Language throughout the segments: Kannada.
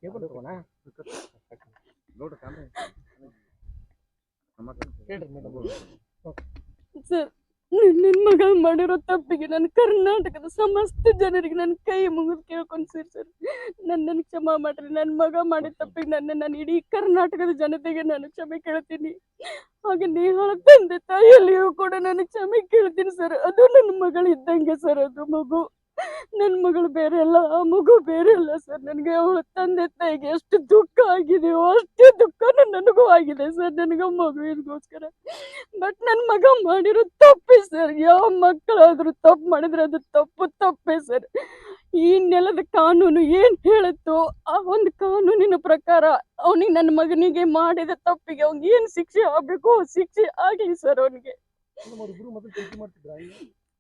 ಕೇಬಲ್ ತಗೋಣ ಸರ್ ನನ್ನ ಮಗ ಮಾಡಿರೋ ತಪ್ಪಿಗೆ ನಾನು ಕರ್ನಾಟಕದ ಸಮಸ್ತ ಜನರಿಗೆ ನನ್ನ ಕೈ ಮುಗಿದು ಕೇಳ್ಕೊಂಡ್ಸಿರಿ ಸರ್. ನನ್ನನ್ನು ಕ್ಷಮಾ ಮಾಡ್ರಿ. ನನ್ನ ಮಗ ಮಾಡಿದ ತಪ್ಪಿಗೆ ನಾನು ಇಡೀ ಕರ್ನಾಟಕದ ಜನತೆಗೆ ನಾನು ಕ್ಷಮೆ ಕೇಳ್ತೀನಿ. ಹಾಗೆ ನೇಹಾಳ ತಂದೆ ತಾಯಿಯಲ್ಲಿಯೂ ಕೂಡ ನಾನು ಕ್ಷಮೆ ಕೇಳ್ತೀನಿ ಸರ್. ಅದು ನನ್ನ ಮಗಳು ಇದ್ದಂಗೆ ಸರ್. ಅದು ಮಗು ನನ್ನ ಮಗಳು ಬೇರೆ ಅಲ್ಲ, ಆ ಮಗು ಬೇರೆ ಅಲ್ಲ ಸರ್. ನನಗೆ ಅವಳ ತಂದೆ ತಾಯಿಗೆ ಎಷ್ಟು ದುಃಖ ಆಗಿದೆಯೋ ಅಷ್ಟೇ ದುಃಖ ನನಗೂ ಆಗಿದೆ ಸರ್, ನನಗೆ ಮಗುವಿಗೋಸ್ಕರ. ಬಟ್ ನನ್ನ ಮಗ ಮಾಡಿರೋ ತಪ್ಪೇ ಸರ್. ಯಾವ ಮಕ್ಕಳಾದ್ರೂ ತಪ್ಪು ಮಾಡಿದ್ರೆ ಅದು ತಪ್ಪೇ ಸರ್. ಈ ನೆಲದ ಕಾನೂನು ಏನ್ ಹೇಳುತ್ತೋ ಆ ಒಂದು ಕಾನೂನಿನ ಪ್ರಕಾರ ಅವನಿಗೆ, ನನ್ನ ಮಗನಿಗೆ ಮಾಡಿದ ತಪ್ಪಿಗೆ ಅವ್ನಿಗೆ ಏನ್ ಶಿಕ್ಷೆ ಆಗ್ಬೇಕು ಶಿಕ್ಷೆ ಆಗ್ಲಿ ಸರ್. ಅವನಿಗೆ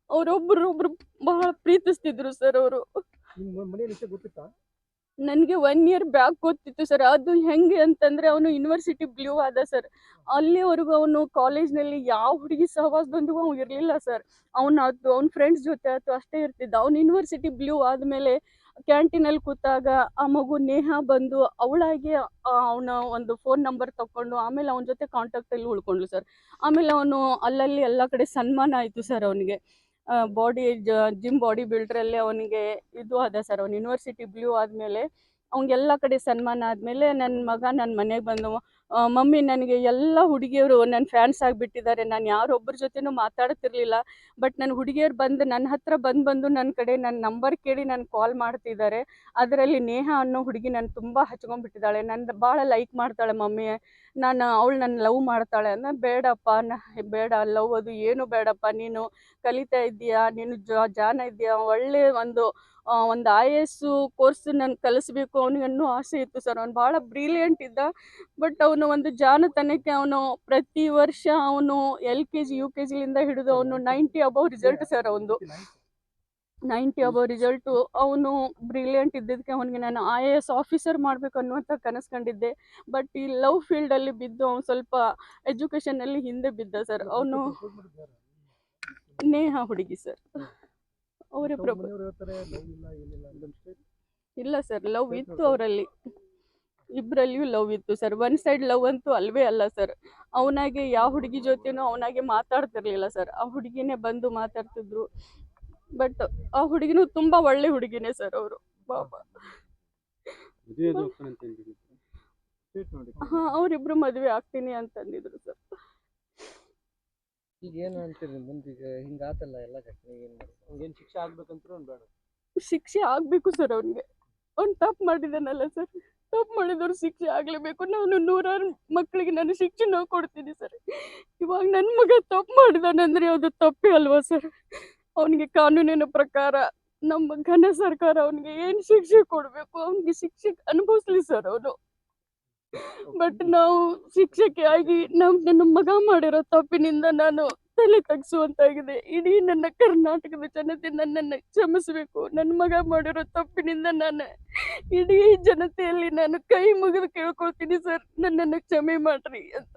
ಒಬ್ರು ಬಹಳ ಪ್ರೀತಿಸ್ತಿದ್ರು ಸರ್. ಅವರು ನನಗೆ 1 ಇಯರ್ ಬ್ಯಾಕ್ ಗೊತ್ತಿತ್ತು ಸರ್. ಅದು ಹೆಂಗೆ ಅಂತಂದ್ರೆ ಅವನು ಯೂನಿವರ್ಸಿಟಿ ಬ್ಲೂ ಆದ ಸರ್. ಅಲ್ಲಿವರೆಗೂ ಅವನು ಕಾಲೇಜ್ನಲ್ಲಿ ಯಾವ ಹುಡುಗಿ ಸಹವಾಸದೊಂದಿಗೂ ಅವ್ನು ಇರಲಿಲ್ಲ ಸರ್. ಅವ್ನ ಫ್ರೆಂಡ್ಸ್ ಜೊತೆ ಆಯ್ತು ಅಷ್ಟೇ ಇರ್ತಿದ್ದ. ಅವ್ನು ಯೂನಿವರ್ಸಿಟಿ ಬ್ಲೂ ಆದಮೇಲೆ ಕ್ಯಾಂಟೀನಲ್ಲಿ ಕೂತಾಗ ಆ ಮಗು ನೇಹ ಬಂದು ಅವಳಾಗಿ ಅವನ ಒಂದು ಫೋನ್ ನಂಬರ್ ತಗೊಂಡು ಆಮೇಲೆ ಅವನ ಜೊತೆ ಕಾಂಟ್ಯಾಕ್ಟಲ್ಲಿ ಉಳ್ಕೊಂಡ್ಲು ಸರ್. ಆಮೇಲೆ ಅವನು ಅಲ್ಲಲ್ಲಿ ಎಲ್ಲ ಕಡೆ ಸನ್ಮಾನ ಆಯಿತು ಸರ್. ಅವನಿಗೆ ಜಿಮ್ ಬಾಡಿ ಬಿಲ್ಡ್ರಲ್ಲೇ ಅವನಿಗೆ ಇದು ಆದ ಸರ್. ಅವ್ನು ಯೂನಿವರ್ಸಿಟಿ ಬ್ಲೂ ಆದಮೇಲೆ ಅವ್ನಿಗೆಲ್ಲ ಕಡೆ ಸನ್ಮಾನ ಆದಮೇಲೆ ನನ್ನ ಮಗ ನನ್ನ ಮನೆಗೆ ಬಂದು, ಮಮ್ಮಿ ನನಗೆ ಎಲ್ಲ ಹುಡುಗಿಯರು ನನ್ನ ಫ್ಯಾನ್ಸ್ ಆಗಿಬಿಟ್ಟಿದ್ದಾರೆ. ನಾನು ಯಾರೊಬ್ಬರ ಜೊತೆನೂ ಮಾತಾಡ್ತಿರ್ಲಿಲ್ಲ. ಬಟ್ ನನ್ನ ಹುಡುಗಿಯರು ಬಂದು ನನ್ನ ಹತ್ರ ಬಂದು ನನ್ನ ಕಡೆ ನನ್ನ ನಂಬರ್ ಕೇಳಿ ನಾನು ಕಾಲ್ ಮಾಡ್ತಿದ್ದಾರೆ. ಅದರಲ್ಲಿ ನೇಹ ಅನ್ನೋ ಹುಡುಗಿ ನಾನು ತುಂಬ ಹಚ್ಕೊಂಡ್ಬಿಟ್ಟಿದ್ದಾಳೆ. ನನ್ನ ಭಾಳ ಲೈಕ್ ಮಾಡ್ತಾಳೆ ಮಮ್ಮಿ. ಅವಳು ನನ್ನ ಲವ್ ಮಾಡ್ತಾಳೆ. ಬೇಡಪ್ಪ, ಬೇಡ ಲವ್ ಅದು ಏನು ಬೇಡಪ್ಪ. ನೀನು ಕಲಿತಾ ಇದ್ದೀಯಾ, ನೀನು ಜಾಣ ಇದೆಯಾ, ಒಳ್ಳೆ ಒಂದು IAS ಕೋರ್ಸ್ ನಾನು ಕಲಿಸ್ಬೇಕು ಅವನಿಗೆ ಅನ್ನೋ ಆಸೆ ಇತ್ತು ಸರ್. ಅವ್ನು ಭಾಳ ಬ್ರಿಲಿಯಂಟ್ ಇದ್ದ. ಬಟ್ ಅವನು ಒಂದು ಜಾಣತನಕ್ಕೆ ಅವನು ಪ್ರತಿ ವರ್ಷ ಅವನು LKG UKGಲಿಂದ ಹಿಡಿದು ಅವನು 90 ಅಬೌವ್ ರಿಸಲ್ಟ್ ಸರ್. ಅವನು 90 ಅಬೌವ್ ರಿಸಲ್ಟು. ಅವನು ಬ್ರಿಲಿಯಂಟ್ ಇದ್ದಿದ್ದಕ್ಕೆ ಅವನಿಗೆ ನಾನು IAS ಆಫೀಸರ್ ಮಾಡಬೇಕು ಅನ್ನುವಂಥ ಕನಸು ಕಂಡಿದ್ದೆ. ಬಟ್ ಈ ಲವ್ ಫೀಲ್ಡಲ್ಲಿ ಬಿದ್ದು ಅವನು ಸ್ವಲ್ಪ ಎಜುಕೇಷನಲ್ಲಿ ಹಿಂದೆ ಬಿದ್ದ ಸರ್. ಅವನು ನೇಹ ಹುಡುಗಿ ಸರ್. ಅವರಿಬ್ಬರು ಇಲ್ಲ ಸರ್, ಲವ್ ಇತ್ತು ಅವರಲ್ಲಿ, ಇಬ್ಬರಲ್ಲಿಯೂ ಲವ್ ಇತ್ತು ಸರ್. ಒನ್ ಸೈಡ್ ಲವ್ ಅಂತೂ ಅಲ್ವೇ ಅಲ್ಲ ಸರ್. ಅವನಾಗೆ ಯಾವ ಹುಡುಗಿ ಜೊತೆನೂ ಅವನಾಗೆ ಮಾತಾಡ್ತಿರ್ಲಿಲ್ಲ ಸರ್. ಆ ಹುಡುಗಿನೇ ಬಂದು ಮಾತಾಡ್ತಿದ್ರು. ಬಟ್ ಆ ಹುಡುಗಿನೂ ತುಂಬಾ ಒಳ್ಳೆ ಹುಡುಗಿನೇ ಸರ್. ಅವರು ಬಾಬಾ ಹಾ, ಅವರಿಬ್ರು ಮದುವೆ ಆಗ್ತೀನಿ ಅಂತಂದಿದ್ರು ಸರ್. ಈಗ ಏನು ಅಂತೀರಿ ಮುಂದೀಗ ಹಿಂಗಾತಲ್ಲ ಎಲ್ಲ ಘಟನೆ? ಏನು ಮಾಡಿ ಏನು ಶಿಕ್ಷೆ ಆಗ್ಬೇಕಂತ ಬೇಡ? ಶಿಕ್ಷೆ ಆಗ್ಬೇಕು ಸರ್ ಅವನಿಗೆ. ಅವ್ನು ತಪ್ಪು ಮಾಡಿದಾನಲ್ಲ ಸರ್. ತಪ್ಪು ಮಾಡಿದವ್ರು ಶಿಕ್ಷೆ ಆಗ್ಲೇಬೇಕು. ನಾನು 100 ಮಕ್ಕಳಿಗೆ ನಾನು ಶಿಕ್ಷೆ ಕೊಡ್ತೀನಿ ಸರ್. ಇವಾಗ ನನ್ನ ಮಗ ತಪ್ಪು ಮಾಡಿದಾನಂದ್ರೆ ಅದು ತಪ್ಪೇ ಅಲ್ವಾ ಸರ್? ಅವನಿಗೆ ಕಾನೂನಿನ ಪ್ರಕಾರ ನಮ್ಮ ಘನ ಸರ್ಕಾರ ಅವನಿಗೆ ಏನು ಶಿಕ್ಷೆ ಕೊಡಬೇಕು ಅವನಿಗೆ ಶಿಕ್ಷೆ ಅನುಭವಿಸ್ಲಿ ಸರ್ ಅವನು. ಬಟ್ ನಾವು ಶಿಕ್ಷಕಿ ಆಗಿ ನನ್ನ ಮಗ ಮಾಡಿರೋ ತಪ್ಪಿನಿಂದ ನಾನು ತಲೆ ತಗ್ಸುವಂತಾಗಿದೆ. ಇಡೀ ನನ್ನ ಕರ್ನಾಟಕದ ಜನತೆ ನನ್ನನ್ನು ಕ್ಷಮಿಸಬೇಕು. ನನ್ನ ಮಗ ಮಾಡಿರೋ ತಪ್ಪಿನಿಂದ ನಾನು ಇಡೀ ಜನತೆಯಲ್ಲಿ ನಾನು ಕೈ ಮುಗಿದು ಕೇಳ್ಕೊಳ್ತೀನಿ ಸರ್, ನನ್ನನ್ನು ಕ್ಷಮೆ ಮಾಡ್ರಿ ಅಂತ.